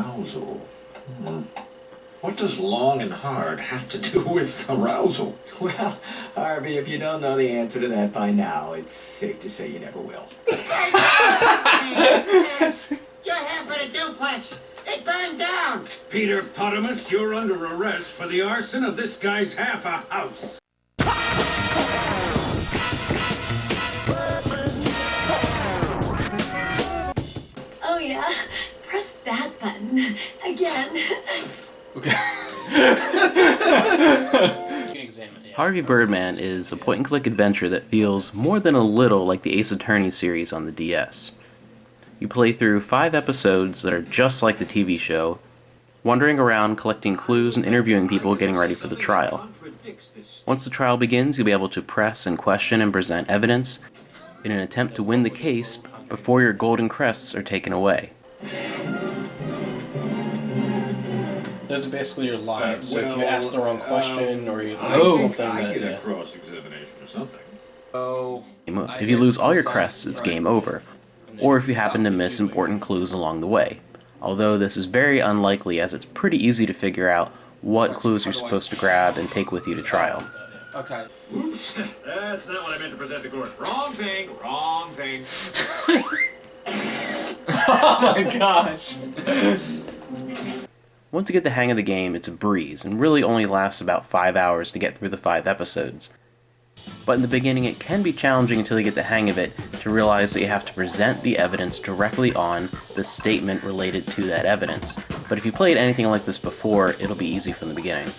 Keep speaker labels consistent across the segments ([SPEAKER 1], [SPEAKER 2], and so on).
[SPEAKER 1] arousal. What does long and hard have to do with arousal?
[SPEAKER 2] Well, Harvey, if you don't know the answer to that by now, it's safe to say you never will.
[SPEAKER 3] You're half of the duplex. It burned down.
[SPEAKER 1] Peter Potamus, you're under arrest for the arson of this guy's half a house.
[SPEAKER 4] Oh yeah, press that button again.
[SPEAKER 5] Okay.
[SPEAKER 6] Harvey Birdman is a point-and-click adventure that feels more than a little like the Ace Attorney series on the DS. You play through 5 episodes that are just like the TV show, wandering around collecting clues and interviewing people getting ready for the trial. Once the trial begins, you'll be able to press and question and present evidence in an attempt to win the case before your golden crests are taken away.
[SPEAKER 5] Those are basically your lives. So if you ask the wrong question or you
[SPEAKER 1] something I get a cross-examination or something.
[SPEAKER 5] Oh.
[SPEAKER 6] If you lose all your crests, it's game over, or if you happen to miss important clues along the way. Although this is very unlikely, as it's pretty easy to figure out what clues you're supposed to grab and take with you to trial.
[SPEAKER 5] Okay.
[SPEAKER 1] Oops, that's not what I meant to present to court. Wrong thing, wrong thing.
[SPEAKER 5] Oh my gosh.
[SPEAKER 6] Once you get the hang of the game, it's a breeze, and really only lasts about 5 hours to get through the 5 episodes. But in the beginning it can be challenging until you get the hang of it to realize that you have to present the evidence directly on the statement related to that evidence. But if you played anything like this before, it'll be easy from the beginning.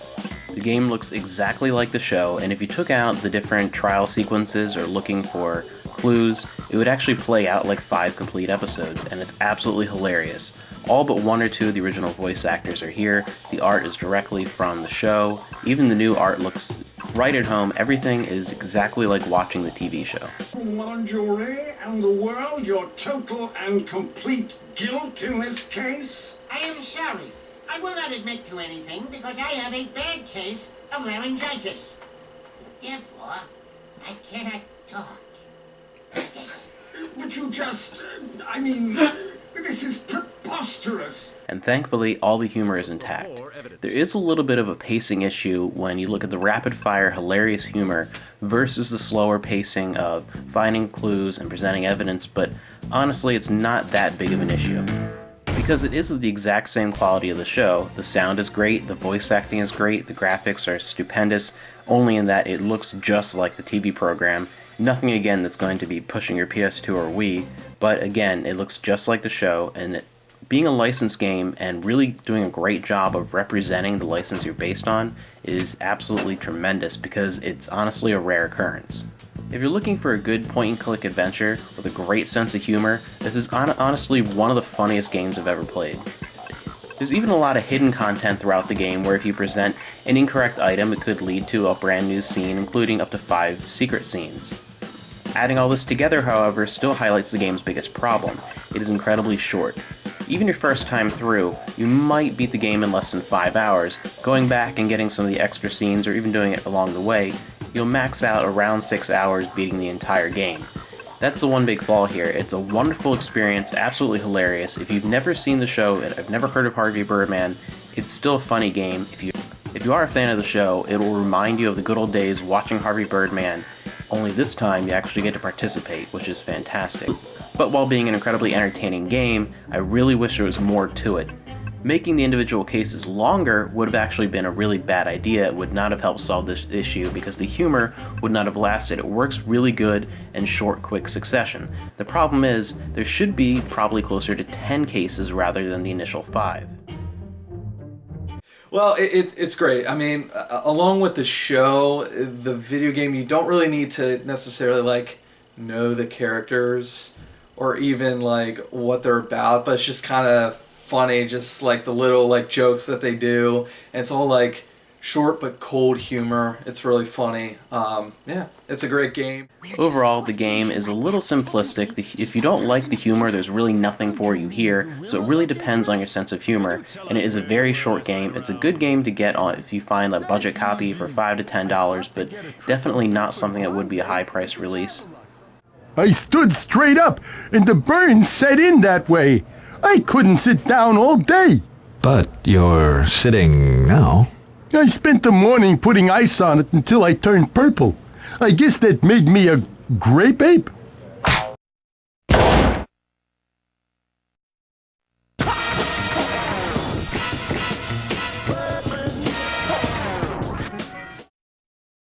[SPEAKER 6] The game looks exactly like the show, and if you took out the different trial sequences or looking for clues, it would actually play out like 5 complete episodes, and it's absolutely hilarious. All but 1 or 2 of the original voice actors are here, the art is directly from the show, even the new art looks right at home, everything is exactly like watching the TV show.
[SPEAKER 1] Marjorie and the world, your total and complete guilt in this case?
[SPEAKER 3] I am sorry. I will not admit to anything because I have a bad case of laryngitis. Therefore, I cannot talk.
[SPEAKER 1] But you just... this is preposterous.
[SPEAKER 6] And thankfully, all the humor is intact. There is a little bit of a pacing issue when you look at the rapid-fire, hilarious humor versus the slower pacing of finding clues and presenting evidence, but honestly, it's not that big of an issue. Because it is the exact same quality of the show, the sound is great, the voice acting is great, the graphics are stupendous, only in that it looks just like the TV program. Nothing again that's going to be pushing your PS2 or Wii, but again, it looks just like the show, and being a licensed game and really doing a great job of representing the license you're based on is absolutely tremendous because it's honestly a rare occurrence. If you're looking for a good point-and-click adventure with a great sense of humor, this is honestly one of the funniest games I've ever played. There's even a lot of hidden content throughout the game where if you present an incorrect item, it could lead to a brand new scene, including up to 5 secret scenes. Adding all this together, however, still highlights the game's biggest problem. It is incredibly short. Even your first time through, you might beat the game in less than 5 hours. Going back and getting some of the extra scenes, or even doing it along the way, you'll max out around 6 hours beating the entire game. That's the one big flaw here. It's a wonderful experience, absolutely hilarious. If you've never seen the show and have never heard of Harvey Birdman, it's still a funny game. If you are a fan of the show, it will remind you of the good old days watching Harvey Birdman, only this time you actually get to participate, which is fantastic. But while being an incredibly entertaining game, I really wish there was more to it. Making the individual cases longer would have actually been a really bad idea. It would not have helped solve this issue because the humor would not have lasted. It works really good in short, quick succession. The problem is, there should be probably closer to 10 cases rather than the initial 5.
[SPEAKER 7] Well, it's great. I mean, along with the show, the video game, you don't really need to necessarily, know the characters or even, what they're about, but it's just kind of funny, just, the little, jokes that they do. And it's all, short but cold humor. It's really funny. Yeah, it's a great game.
[SPEAKER 6] Overall, the game is a little simplistic. If you don't like the humor, there's really nothing for you here, so it really depends on your sense of humor, and it is a very short game. It's a good game to get on if you find a budget copy for $5 to $10, but definitely not something that would be a high-priced release.
[SPEAKER 8] I stood straight up, and the burn set in that way. I couldn't sit down all day. But you're sitting now. I spent the morning putting ice on it until I turned purple. I guess that made me a grape ape?